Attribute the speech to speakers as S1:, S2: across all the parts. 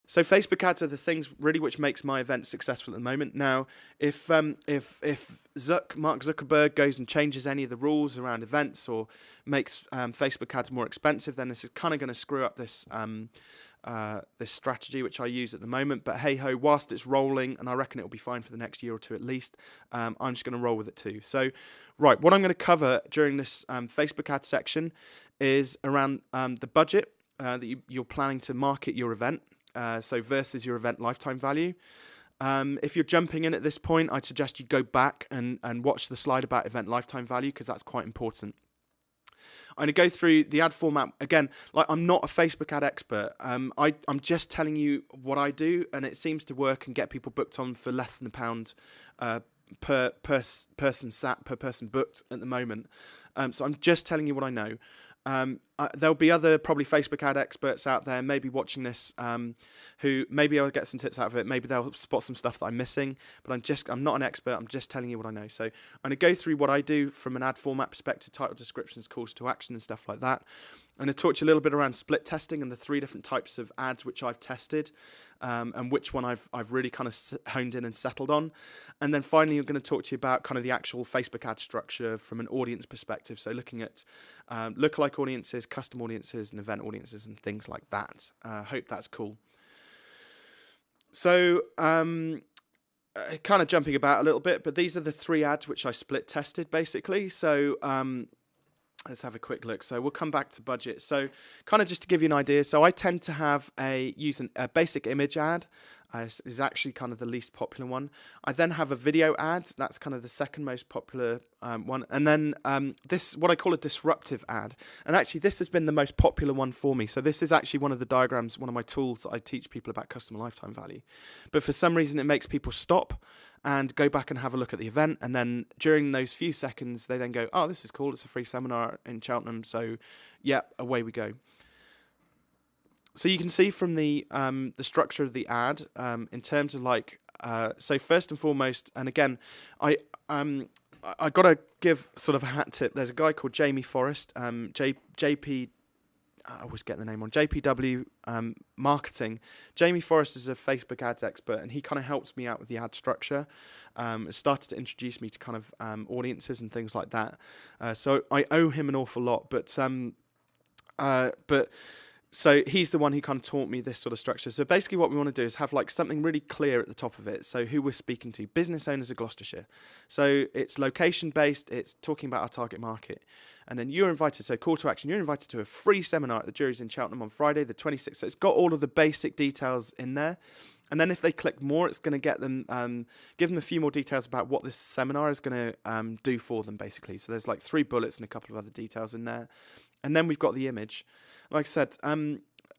S1: So Facebook ads are the things really which makes my event successful at the moment. Now, if Mark Zuckerberg goes and changes any of the rules around events or makes Facebook ads more expensive, then this is kind of going to screw up this strategy which I use at the moment. But hey ho, whilst it's rolling, and I reckon it'll be fine for the next year or two at least, I'm just going to roll with it too. So, right, what I'm going to cover during this Facebook ad section is around the budget that you're planning to market your event. So versus your event lifetime value. If you're jumping in at this point, I'd suggest you go back and watch the slide about event lifetime value, because that's quite important. I'm going to go through the ad format again. Like, I'm not a Facebook ad expert. I'm just telling you what I do, and it seems to work and get people booked on for less than £1 per person booked at the moment. So I'm just telling you what I know. There'll be other probably Facebook ad experts out there maybe watching this, who maybe I'll get some tips out of it. Maybe they'll spot some stuff that I'm missing, but I'm not an expert. I'm just telling you what I know. So I'm going to go through what I do from an ad format perspective, title, descriptions, calls to action and stuff like that. I'm going to talk to you a little bit around split testing and the 3 different types of ads which I've tested, and which one I've really kind of honed in and settled on. And then finally, I'm going to talk to you about kind of the actual Facebook ad structure from an audience perspective. So looking at lookalike audiences, custom audiences, and event audiences, and things like that. I hope that's cool. So kind of jumping about a little bit, but these are the 3 ads which I split tested basically. So let's have a quick look. So we'll come back to budget. So kind of just to give you an idea. So I tend to use a basic image ad. Is actually kind of the least popular one. I then have a video ad. That's kind of the second most popular one. And then this, what I call a disruptive ad. And actually, this has been the most popular one for me. So this is actually one of the diagrams, one of my tools that I teach people about customer lifetime value. But for some reason, it makes people stop and go back and have a look at the event. And then during those few seconds, they then go, oh, this is cool. It's a free seminar in Cheltenham. So yeah, away we go. So you can see from the structure of the ad, in terms of like, so first and foremost, and again, I got to give sort of a hat tip. There's a guy called Jamie Forrest, JP. I always get the name wrong. JPW Marketing. Jamie Forrest is a Facebook ads expert, and he kind of helps me out with the ad structure. Started to introduce me to kind of audiences and things like that. So I owe him an awful lot, but so he's the one who kind of taught me this sort of structure. So basically what we want to do is have like something really clear at the top of it. So who we're speaking to, business owners of Gloucestershire. So it's location based, it's talking about our target market. And then you're invited, so call to action, you're invited to a free seminar at the Jury's in Cheltenham on Friday the 26th. So it's got all of the basic details in there. And then if they click more, it's going to get them, give them a few more details about what this seminar is going to do for them, basically. So there's like 3 bullets and a couple of other details in there. And then we've got the image. Like I said,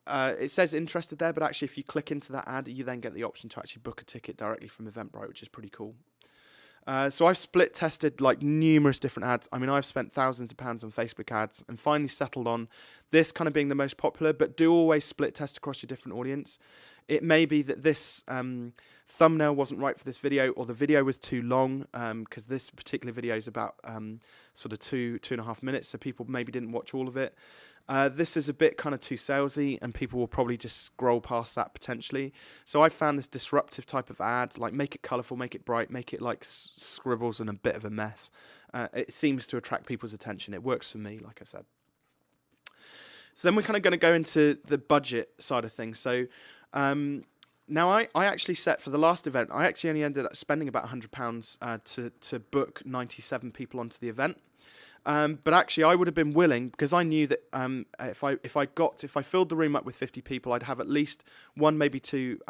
S1: it says interested there, but actually if you click into that ad, you then get the option to actually book a ticket directly from Eventbrite, which is pretty cool. So I've split tested like numerous different ads. I mean, I've spent thousands of pounds on Facebook ads and finally settled on this kind of being the most popular, but do always split test across your different audience. It may be that this thumbnail wasn't right for this video, or the video was too long, because this particular video is about sort of 2.5 minutes, so people maybe didn't watch all of it. This is a bit kind of too salesy, and people will probably just scroll past that potentially. So I found this disruptive type of ad, like make it colourful, make it bright, make it like scribbles and a bit of a mess. It seems to attract people's attention. It works for me, like I said. So then we're kind of going to go into the budget side of things. So now I actually set for the last event, I actually only ended up spending about £100 to book 97 people onto the event. But actually, I would have been willing, because I knew that if I filled the room up with 50 people, I'd have at least 1, maybe 2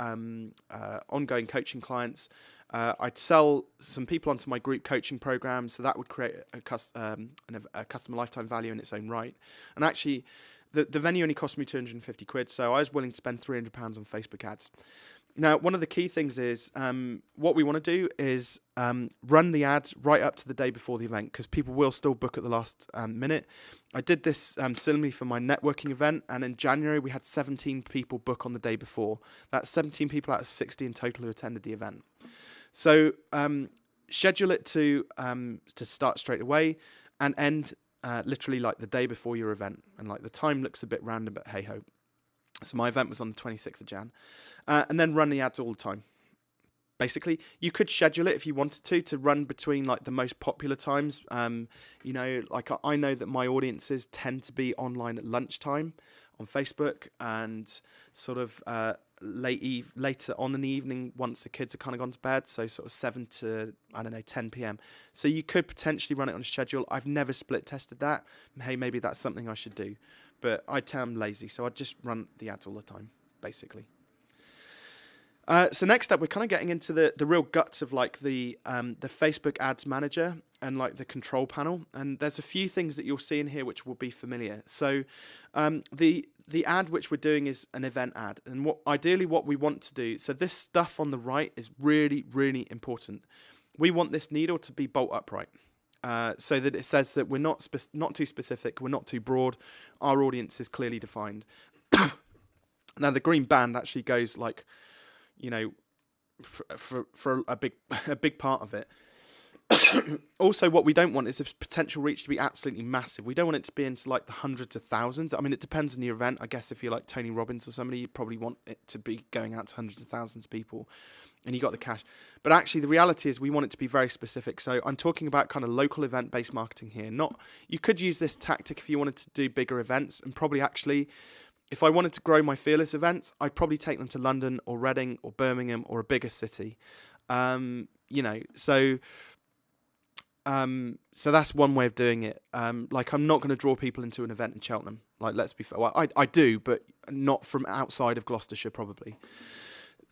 S1: ongoing coaching clients. I'd sell some people onto my group coaching program, so that would create a customer lifetime value in its own right. And actually, the venue only cost me 250 quid, so I was willing to spend £300 on Facebook ads. Now, one of the key things is what we want to do is run the ads right up to the day before the event, because people will still book at the last minute. I did this similarly for my networking event, and in January we had 17 people book on the day before. That's 17 people out of 60 in total who attended the event. So schedule it to start straight away and end literally like the day before your event. And like the time looks a bit random, but hey ho. So my event was on the 26th of Jan. And then run the ads all the time. Basically, you could schedule it if you wanted to run between like the most popular times. You know, like I know that my audiences tend to be online at lunchtime on Facebook, and sort of later on in the evening once the kids are kind of gone to bed. So sort of 7 to, I don't know, 10 p.m. So you could potentially run it on a schedule. I've never split tested that. Hey, maybe that's something I should do. But I'd tell I'm lazy, so I'd just run the ads all the time, basically. So next up, we're kind of getting into the real guts of like the Facebook Ads Manager and like the control panel. And there's a few things that you'll see in here which will be familiar. So the ad which we're doing is an event ad, and ideally what we want to do. So this stuff on the right is really, really important. We want this needle to be bolt upright. So that it says that we're not too specific, we're not too broad, our audience is clearly defined. Now the green band actually goes like, you know, for a big part of it. Also, what we don't want is the potential reach to be absolutely massive. We don't want it to be into like the hundreds of thousands. I mean, it depends on your event. I guess if you're like Tony Robbins or somebody, you probably want it to be going out to hundreds of thousands of people, and you got the cash. But actually, the reality is we want it to be very specific. So I'm talking about kind of local event-based marketing here. You could use this tactic if you wanted to do bigger events, and probably actually, if I wanted to grow my Fearless events, I'd probably take them to London or Reading or Birmingham or a bigger city. You know, so that's one way of doing it. Like, I'm not going to draw people into an event in Cheltenham. Like, let's be fair. Well, I do, but not from outside of Gloucestershire, probably.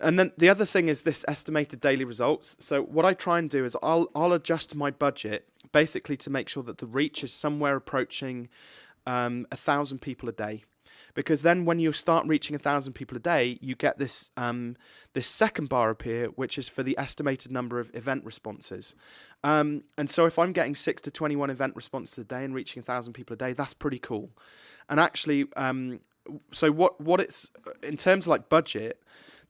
S1: And then the other thing is this estimated daily results. So what I try and do is I'll adjust my budget basically to make sure that the reach is somewhere approaching 1,000 people a day. Because then when you start reaching 1,000 people a day, you get this this second bar appear, which is for the estimated number of event responses. And so if I'm getting 6 to 21 event responses a day and reaching 1,000 people a day, that's pretty cool. And actually, so what it's, in terms of like budget,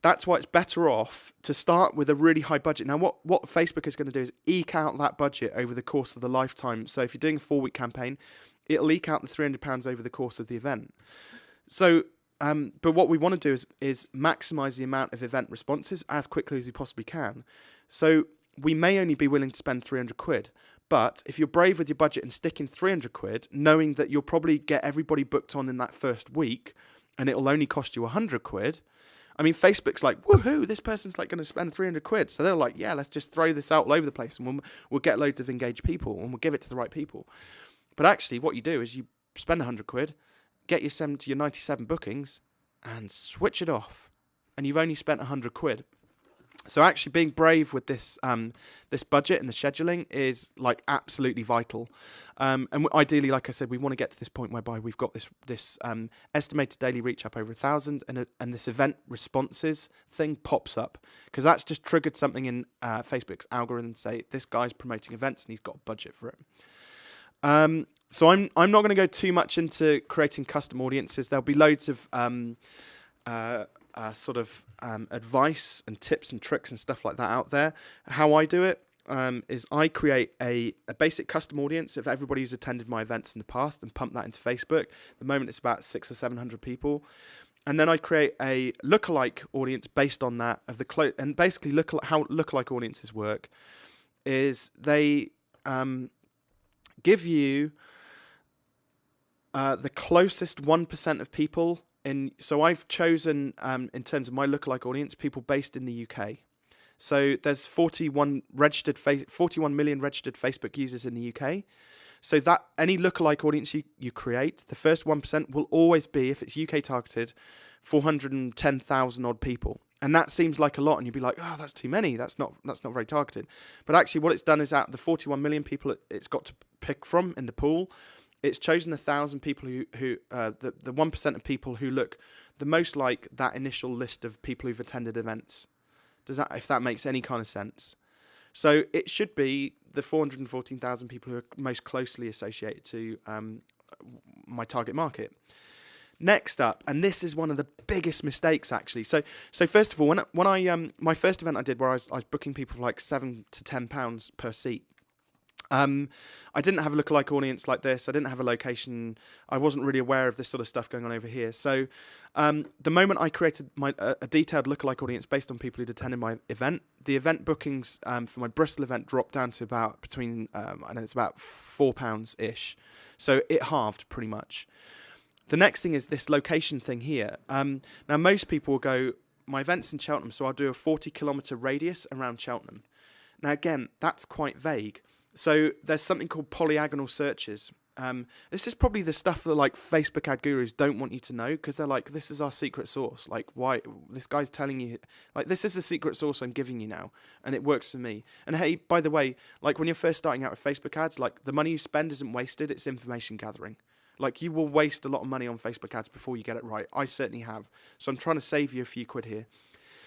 S1: that's why it's better off to start with a really high budget. Now, what Facebook is going to do is eke out that budget over the course of the lifetime. So if you're doing a 4-week campaign, it'll eke out the £300 over the course of the event. So, but what we want to do is maximize the amount of event responses as quickly as we possibly can. So we may only be willing to spend 300 quid, but if you're brave with your budget and stick in 300 quid, knowing that you'll probably get everybody booked on in that first week, and it'll only cost you 100 quid. I mean, Facebook's like, woohoo, this person's like going to spend 300 quid. So they're like, yeah, let's just throw this out all over the place, and we'll get loads of engaged people, and we'll give it to the right people. But actually, what you do is you spend 100 quid, get your 70, your 97 bookings, and switch it off, and you've only spent 100 quid. So actually being brave with this this budget and the scheduling is like absolutely vital. And ideally, like I said, we want to get to this point whereby we've got this estimated daily reach up over 1,000, and this event responses thing pops up, because that's just triggered something in Facebook's algorithm to say this guy's promoting events and he's got a budget for it. So I'm not going to go too much into creating custom audiences. There'll be loads of advice and tips and tricks and stuff like that out there. How I do it is I create a basic custom audience of everybody who's attended my events in the past and pump that into Facebook. At the moment it's about 600 or 700 people. And then I create a lookalike audience based on that of the and basically how lookalike audiences work is they give you the closest 1% of people so I've chosen, in terms of my lookalike audience, people based in the UK. So there's 41 million registered Facebook users in the UK. So that any lookalike audience you create, the first 1% will always be, if it's UK targeted, 410,000 odd people. And that seems like a lot, and you'd be like, oh, that's too many. That's not very targeted. But actually, what it's done is, out of the 41 million people it's got to pick from in the pool, it's chosen 1,000 people who the 1% of people who look the most like that initial list of people who've attended events. If that makes any kind of sense? So it should be the 414,000 people who are most closely associated to my target market. Next up, and this is one of the biggest mistakes actually. So first of all, when I my first event I did where I was booking people for like £7 to £10 per seat. I didn't have a lookalike audience like this. I didn't have a location. I wasn't really aware of this sort of stuff going on over here. So the moment I created a detailed lookalike audience based on people who'd attended my event, the event bookings for my Bristol event dropped down to about between, I know it's about £4-ish. So it halved pretty much. The next thing is this location thing here. Now, most people will go, my event's in Cheltenham, so I'll do a 40-kilometre radius around Cheltenham. Now, again, that's quite vague. So there's something called polyagonal searches. This is probably the stuff that like Facebook ad gurus don't want you to know, because they're like, this is our secret source. Like, why this guy's telling you, like, this is the secret source I'm giving you now, and it works for me. And hey, by the way, like when you're first starting out with Facebook ads, like the money you spend isn't wasted, it's information gathering. Like, you will waste a lot of money on Facebook ads before you get it right. I certainly have. So I'm trying to save you a few quid here.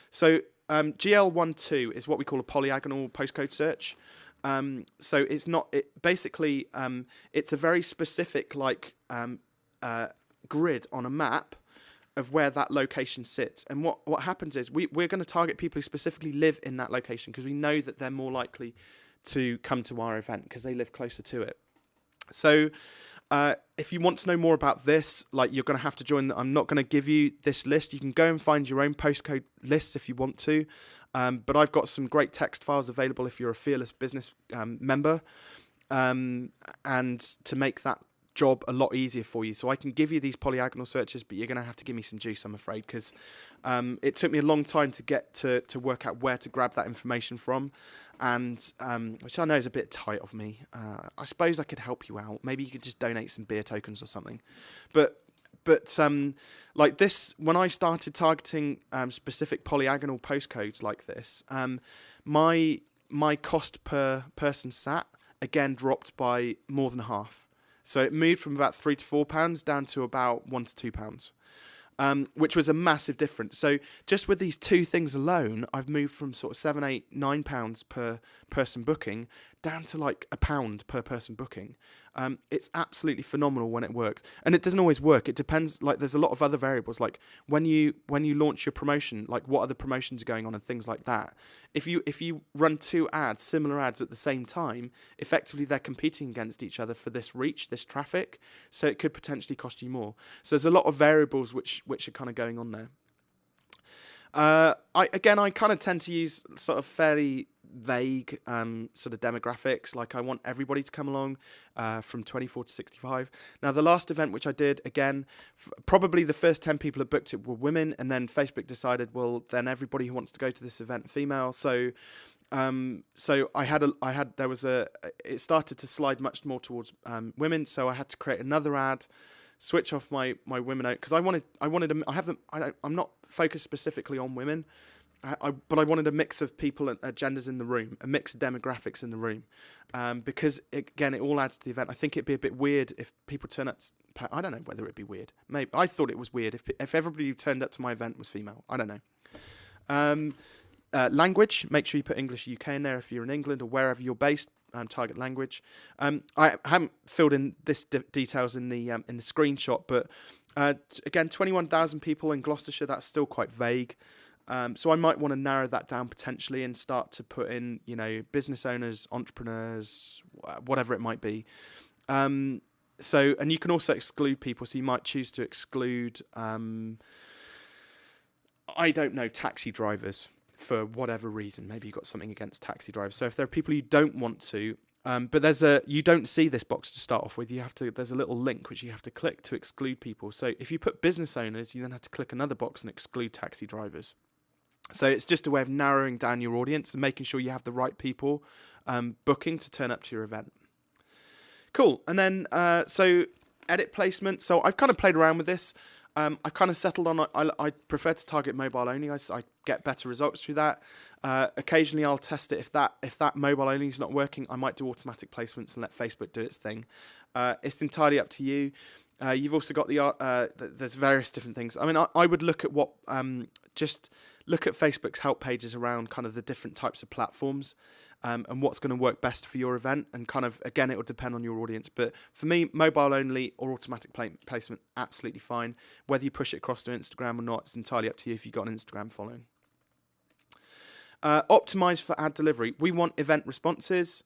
S1: So GL12 is what we call a polyagonal postcode search. So it's not, basically, it's a very specific, like, grid on a map of where that location sits. And what happens is we're going to target people who specifically live in that location, because we know that they're more likely to come to our event because they live closer to it. So if you want to know more about this, like, you're going to have to join. I'm not going to give you this list. You can go and find your own postcode lists if you want to. But I've got some great text files available if you're a Fearless Business member, and to make that job a lot easier for you. So I can give you these polyagonal searches, but you're going to have to give me some juice, I'm afraid, because it took me a long time to get to work out where to grab that information from, and which I know is a bit tight of me. I suppose I could help you out. Maybe you could just donate some beer tokens or something. But like this, when I started targeting specific polyagonal postcodes like this, my cost per person sat again dropped by more than half. So it moved from about £3 to £4 down to about £1 to £2, which was a massive difference. So just with these two things alone, I've moved from sort of £7, £8, £9 per person booking down to like £1 per person booking. It's absolutely phenomenal when it works, and it doesn't always work. It depends. Like, there's a lot of other variables, like when you launch your promotion, like what other promotions are going on and things like that. If you run two ads, similar ads at the same time, effectively they're competing against each other for this reach, this traffic. So it could potentially cost you more. So there's a lot of variables which are kind of going on there. I kind of tend to use sort of fairly vague sort of demographics. Like, I want everybody to come along from 24 to 65. Now, the last event which I did, again, probably the first 10 people that booked it were women, and then Facebook decided, well, then everybody who wants to go to this event female. So it started to slide much more towards women. So I had to create another ad, switch off my women out, because I'm not focused specifically on women, but I wanted a mix of people and genders in the room, a mix of demographics in the room, because again, it all adds to the event. I think it'd be a bit weird if people turn up. I don't know whether it'd be weird. Maybe I thought it was weird if everybody who turned up to my event was female. I don't know. Language. Make sure you put English UK in there if you're in England or wherever you're based. Target language. I haven't filled in this details in the screenshot, but again, 21,000 people in Gloucestershire. That's still quite vague. So I might want to narrow that down potentially and start to put in, business owners, entrepreneurs, whatever it might be. And you can also exclude people. So you might choose to exclude, I don't know, taxi drivers for whatever reason. Maybe you've got something against taxi drivers. So if there are people you don't want to, but you don't see this box to start off with. There's a little link which you have to click to exclude people. So if you put business owners, you then have to click another box and exclude taxi drivers. So it's just a way of narrowing down your audience and making sure you have the right people booking to turn up to your event. Cool. And then, so edit placement. So I've kind of played around with this. I kind of settled on, I prefer to target mobile only. I get better results through that. Occasionally I'll test it. If that mobile only is not working, I might do automatic placements and let Facebook do its thing. It's entirely up to you. You've also got there's various different things. I mean, I would look at just look at Facebook's help pages around kind of the different types of platforms, and what's going to work best for your event. And kind of, again, it will depend on your audience. But for me, mobile only or automatic placement, absolutely fine. Whether you push it across to Instagram or not, it's entirely up to you if you've got an Instagram following. Optimize for ad delivery. We want event responses.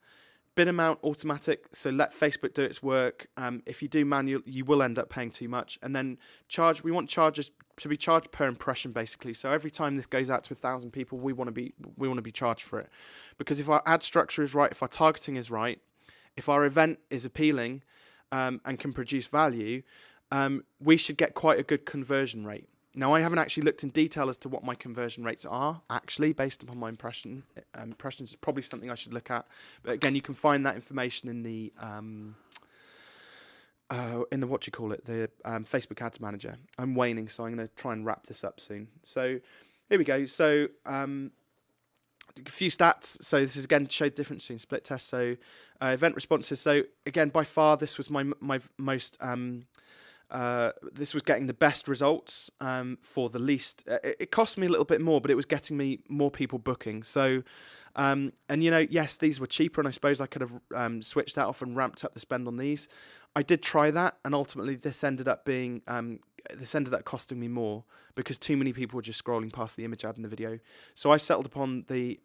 S1: bid amount automatic, so let Facebook do its work. If you do manual, you will end up paying too much. And then charge. We want charges to be charged per impression, basically. So every time this goes out to 1,000 people, we want to be charged for it, because if our ad structure is right, if our targeting is right, if our event is appealing, and can produce value, we should get quite a good conversion rate. Now, I haven't actually looked in detail as to what my conversion rates are, actually, based upon my impressions. Is probably something I should look at. But again, you can find that information in the the Facebook Ads Manager. I'm waning, so I'm going to try and wrap this up soon. So here we go. So a few stats. So this is again to show the difference between split tests. So event responses. So again, by far, this was my most this was getting the best results for the least. It cost me a little bit more, but it was getting me more people booking. So, and yes, these were cheaper, and I suppose I could have switched that off and ramped up the spend on these. I did try that, and ultimately this ended up being costing me more because too many people were just scrolling past the image ad in the video. So I settled upon the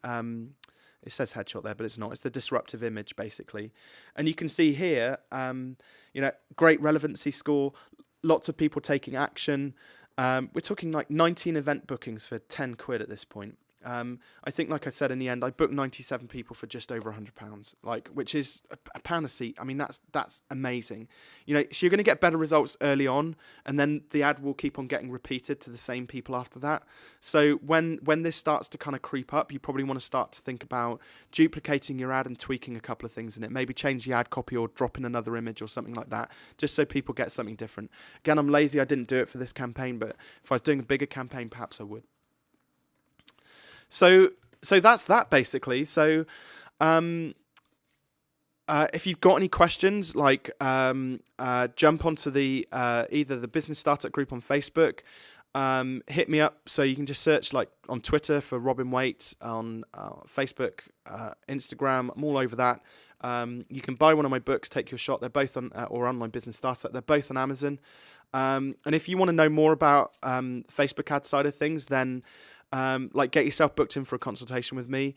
S1: it says headshot there, but it's not. It's the disruptive image, basically. And you can see here, great relevancy score, lots of people taking action. We're talking like 19 event bookings for 10 quid at this point. I think, like I said, in the end, I booked 97 people for just over £100, which is a pound a seat. I mean, that's amazing. So you're going to get better results early on, and then the ad will keep on getting repeated to the same people after that. So when this starts to kind of creep up, you probably want to start to think about duplicating your ad and tweaking a couple of things in it. Maybe change the ad copy or drop in another image or something like that, just so people get something different. Again, I'm lazy. I didn't do it for this campaign, but if I was doing a bigger campaign, perhaps I would. So that's that, basically. So if you've got any questions, jump onto the either the Business Startup group on Facebook, hit me up. So you can just search on Twitter for Robin Waite, on Facebook, Instagram. I'm all over that. You can buy one of my books, Take Your Shot. They're both on or Online Business Startup. They're both on Amazon. And if you want to know more about Facebook ad side of things, then get yourself booked in for a consultation with me.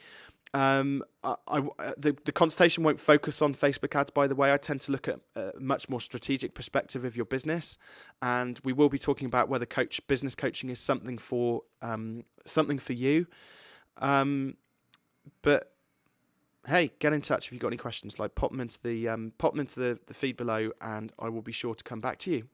S1: The consultation won't focus on Facebook ads, by the way. I tend to look at a much more strategic perspective of your business, and we will be talking about whether business coaching is something for you. But hey, get in touch if you've got any questions. Pop them into the feed below, and I will be sure to come back to you.